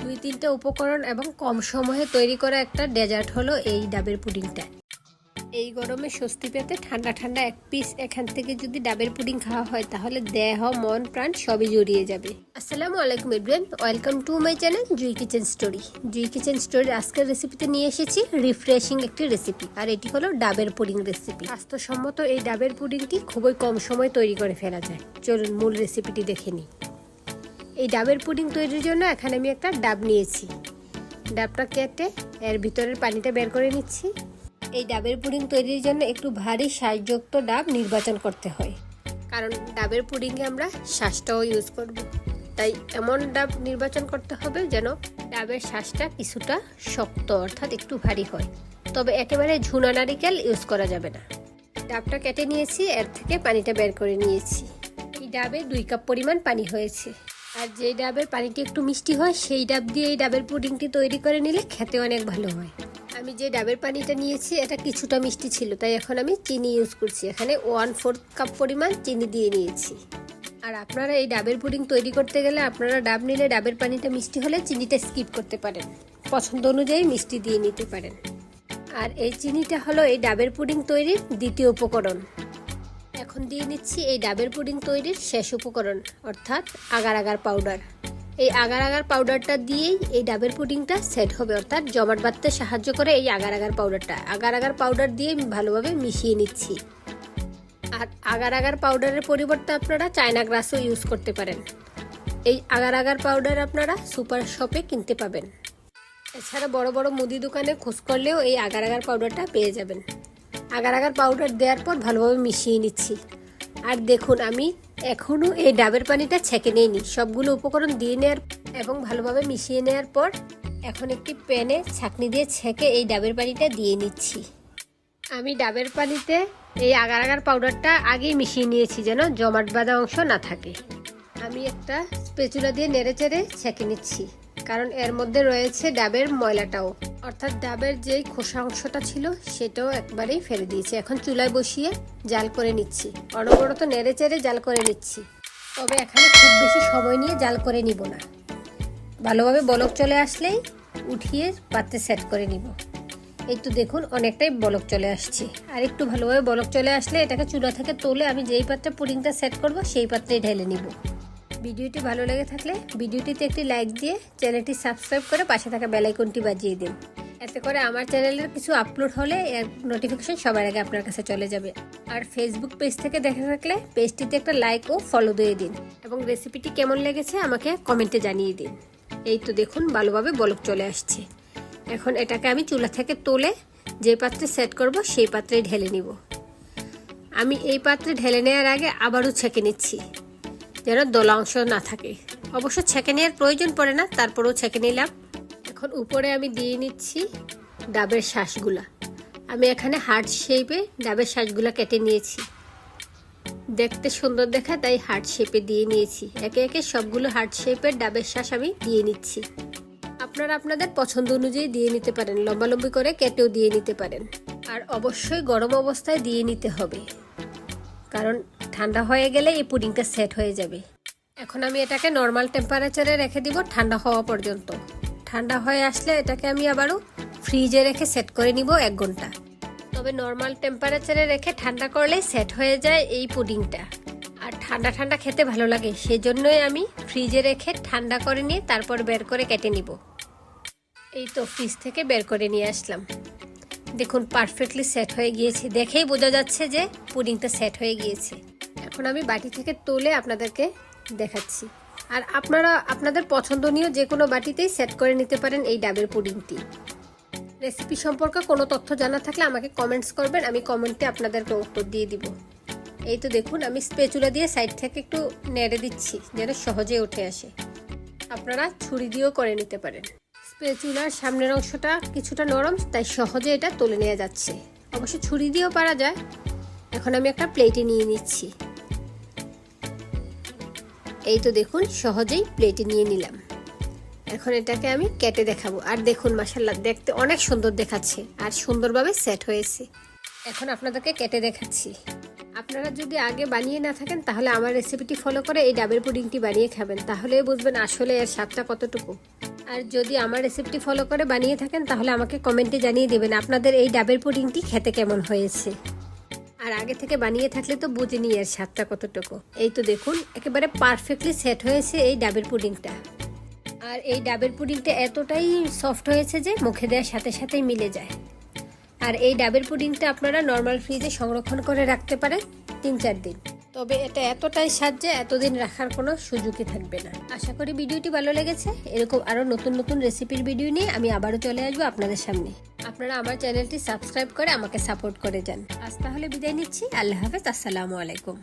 2-3টা উপকরণ এবং কম সময়ে তৈরি করা একটা ডেজার্ট হলো এই ডাবের পুডিংটা। এই গরমে স্বস্তি পেতে ঠান্ডা ঠান্ডা এক পিস এখান থেকে যদি ডাবের পুডিং খাওয়া হয় তাহলে দেহ মন প্রাণ সবই জড়িয়ে যাবে। আসসালামু আলাইকুম everyone, welcome to my channel Jui kitchen story. Jui kitchen স্টোরির আজকের রেসিপিতে নিয়ে এসেছি রিফ্রেশিং একটি রেসিপি, আর এটি হলো ডাবের পুডিং রেসিপি। স্বাস্থ্যসম্মত এই ডাবের পুডিংটি খুবই কম সময়ে তৈরি করে ফেলা যায়। চলুন মূল রেসিপিটি দেখে নিই। এই ডাবের পুডিং তৈরির জন্য এখানে আমি একটা ডাব নিয়েছি। ডাবটা কেটে এর ভিতরের পানিটা বের করে নিচ্ছি। এই ডাবের পুডিং তৈরির জন্য একটু ভারী শাঁসযুক্ত ডাব নির্বাচন করতে হয়, কারণ ডাবের পুডিংয়ে আমরা শাঁসটাও ইউজ করব। তাই এমন ডাব নির্বাচন করতে হবে যেন ডাবের শাঁসটা কিছুটা শক্ত অর্থাৎ একটু ভারী হয়, তবে একেবারে ঝুনা নারিকেল ইউজ করা যাবে না। ডাবটা কেটে নিয়েছি, এর থেকে পানিটা বের করে নিয়েছি। এই ডাবে 2 কাপ পরিমাণ পানি হয়েছে। আর যে ডাবের পানিটি একটু মিষ্টি হয় সেই ডাব দিয়ে এই ডাবের পুডিংটি তৈরি করে নিলে খেতে অনেক ভালো হয়। আমি যে ডাবের পানিটা নিয়েছি এটা কিছুটা মিষ্টি ছিল, তাই এখন আমি চিনি ইউজ করছি। এখানে 1/4 কাপ পরিমাণ চিনি দিয়ে নিয়েছি। আর আপনারা এই ডাবের পুডিং তৈরি করতে গেলে আপনারা ডাব নিলে ডাবের পানিটা মিষ্টি হলে চিনিটা স্কিপ করতে পারেন, পছন্দ অনুযায়ী মিষ্টি দিয়ে নিতে পারেন। আর এই চিনিটা হলো এই ডাবের পুডিং তৈরির দ্বিতীয় উপকরণ। এখন দিয়ে নিচ্ছি এই ডাবের পুডিং তৈরির শেষ উপকরণ অর্থাৎ আগার আগার পাউডার। এই আগার আগার পাউডারটা দিয়েই এই ডাবের পুডিংটা সেট হবে, অর্থাৎ জমাট বাঁধতে সাহায্য করে এই আগার আগার পাউডারটা। আগার আগার পাউডার দিয়ে আমি ভালোভাবে মিশিয়ে নিচ্ছি। আর আগার আগার পাউডারের পরিবর্তে আপনারা চায়না গ্রাসও ইউজ করতে পারেন। এই আগার আগার পাউডার আপনারা সুপার শপে কিনতে পাবেন। এছাড়া বড় বড় মুদি দোকানে খোঁজ করলেও এই আগার আগার পাউডারটা পেয়ে যাবেন। আগার আগার পাউডার দেওয়ার পর ভালোভাবে মিশিয়ে নিচ্ছি। আর দেখুন আমি এখনও এই ডাবের পানিটা ছেঁকে নিইনি। সবগুলো উপকরণ দিয়ে নেওয়ার এবং ভালোভাবে মিশিয়ে নেওয়ার পর এখন একটি প্যানে ছাঁকনি দিয়ে ছেঁকে এই ডাবের পানিটা দিয়ে নিচ্ছি। আমি ডাবের পানিতে এই আগার আগার পাউডারটা আগেই মিশিয়ে নিয়েছি যেন জমাট বাঁধা অংশ না থাকে। আমি একটা স্প্যাচুলা দিয়ে নেড়ে চেড়ে ছেঁকে নিচ্ছি, কারণ এর মধ্যে রয়েছে ডাবের ময়লাটাও, অর্থাৎ ডাবের যেই খোসা অংশটা ছিল সেটাও একবারেই ফেলে দিয়েছি। এখন চুলায় বসিয়ে জাল করে নিচ্ছি, অনবরত নেড়ে চেড়ে জাল করে নিচ্ছি। তবে এখানে খুব বেশি সময় নিয়ে জাল করে নিব না, ভালোভাবে বলক চলে আসলেই উঠিয়ে পাত্রে সেট করে নিব। এই তো দেখুন অনেকটাই বলক চলে আসছে। আর একটু ভালোভাবে বলক চলে আসলে এটাকে চুলা থেকে তুলে আমি যেই পাত্রে পুডিংটা সেট করব সেই পাত্রেই ঢেলে নিব। ভিডিওটি ভালো লেগে থাকলে ভিডিওটিতে একটি লাইক দিয়ে চ্যানেলটি সাবস্ক্রাইব করে পাশে থাকা বেল আইকনটি বাজিয়ে দিন। এতে করে আমার চ্যানেলের কিছু আপলোড হলে এর নোটিফিকেশন সবার আগে আপনার কাছে চলে যাবে। আর ফেসবুক পেজ থেকে দেখে থাকলে পেজটিতে একটা লাইক ও ফলো দিয়ে দিন, এবং রেসিপিটি কেমন লেগেছে আমাকে কমেন্টে জানিয়ে দিন। এই তো দেখুন ভালোভাবে বলক চলে আসছে। এখন এটাকে আমি চুলা থেকে তুলে যে পাত্রে সেট করব সেই পাত্রেই ঢেলে নিব। আমি এই পাত্রে ঢেলে নেওয়ার আগে আবারও ছেঁকে নিচ্ছি যেন দলা অংশ না থাকে। অবশ্য ছেঁকে নেওয়ার প্রয়োজন পড়ে না, তারপরেও ছেঁকে নিলাম। এখন উপরে আমি দিয়ে নিচ্ছি ডাবের শাঁসগুলা। আমি এখানে হার্ট শেপে ডাবের শাঁসগুলা কেটে নিয়েছি, দেখতে সুন্দর দেখা তাই হার্ট শেপে দিয়ে নিয়েছি। একে একে সবগুলো হার্ট শেপের ডাবের শাঁস আমি দিয়ে নিচ্ছি। আপনারা আপনাদের পছন্দ অনুযায়ী দিয়ে নিতে পারেন, লম্বালম্বি করে কেটেও দিয়ে নিতে পারেন। আর অবশ্যই গরম অবস্থায় দিয়ে নিতে হবে, কারণ ঠান্ডা হয়ে গেলে এই পুডিংটা সেট হয়ে যাবে। এখন আমি এটাকে নর্মাল টেম্পারেচারে রেখে দিব ঠান্ডা হওয়া পর্যন্ত। ঠান্ডা হয়ে আসলে এটাকে আমি আবারও ফ্রিজে রেখে সেট করে নিব 1 ঘন্টা। তবে নর্মাল টেম্পারেচারে রেখে ঠান্ডা করলেই সেট হয়ে যায় এই পুডিংটা। আর ঠান্ডা ঠান্ডা খেতে ভালো লাগে, সেজন্যই আমি ফ্রিজে রেখে ঠান্ডা করে নিয়ে তারপর বের করে কেটে নিব। এই তো ফ্রিজ থেকে বের করে নিয়ে আসলাম। দেখুন পারফেক্টলি সেট হয়ে গিয়েছে, দেখেই বোঝা যাচ্ছে যে পুডিংটা সেট হয়ে গিয়েছে। এখন আমি বাটি থেকে তুলে আপনাদেরকে দেখাচ্ছি। আর আপনারা আপনাদের পছন্দনীয় যে কোনো বাটিতেই সেট করে নিতে পারেন এই ডাবের পুডিংটি। রেসিপি সম্পর্কে কোনো তথ্য জানা থাকলে আমাকে কমেন্টস করবেন, আমি কমেন্টে আপনাদেরকে উত্তর দিয়ে দিব। এই তো দেখুন আমি স্প্যাচুলা দিয়ে সাইড থেকে একটু নেড়ে দিচ্ছি যেন সহজে উঠে আসে। আপনারা ছুরি দিয়েও করে নিতে পারেন। স্প্যাচুলার সামনের অংশটা কিছুটা নরম, তাই সহজে এটা তুলে নেওয়া যাচ্ছে। অবশ্য ছুরি দিয়েও পারা যায়। এখন আমি একটা প্লেটে নিয়ে নিচ্ছি। এই তো দেখুন সহজেই প্লেটে নিয়ে নিলাম। এখন এটাকে আমি কেটে দেখাবো। আর দেখুন মাশাআল্লাহ দেখতে অনেক সুন্দর দেখাচ্ছে আর সুন্দরভাবে সেট হয়েছে। এখন আপনাদেরকে কেটে দেখাচ্ছি। আপনারা যদি আগে বানিয়ে না থাকেন তাহলে আমার রেসিপিটি ফলো করে এই ডাবের পুডিংটি বানিয়ে খাবেন, তাহলে বুঝবেন আসলে এর স্বাদটা কতটুকু। আর যদি আমার রেসিপিটি ফলো করে বানিয়ে থাকেন তাহলে আমাকে কমেন্টে জানিয়ে দেবেন আপনাদের এই ডাবের পুডিংটি খেতে কেমন হয়েছে। আর আগে থেকে বানিয়ে থাকলে তো বুঝে নিই এর স্বাদটা কতটুকু। এই তো দেখুন একেবারে পারফেক্টলি সেট হয়েছে এই ডাবের পুডিংটা। আর এই ডাবের পুডিংটা এতটাই সফট হয়েছে যে মুখে দেওয়ার সাথে সাথেই মিলে যায়। আর এই ডাবের পুডিংটা আপনারা নর্মাল ফ্রিজে সংরক্ষণ করে রাখতে পারেন 3-4 দিন। তবে এটা এতটাই স্বাদ যে এতদিন রাখার কোনো সুযোগই থাকবে না। আশা করি ভিডিওটি ভালো লেগেছে। এরকম আরও নতুন নতুন রেসিপির ভিডিও নিয়ে আমি আবারও চলে আসবো আপনাদের সামনে। আপনারা আমার চ্যানেলটি সাবস্ক্রাইব করে আমাকে সাপোর্ট করে যান। আজ তাহলে বিদায় নিচ্ছি। আল্লাহ হাফেজ। আসসালামু আলাইকুম।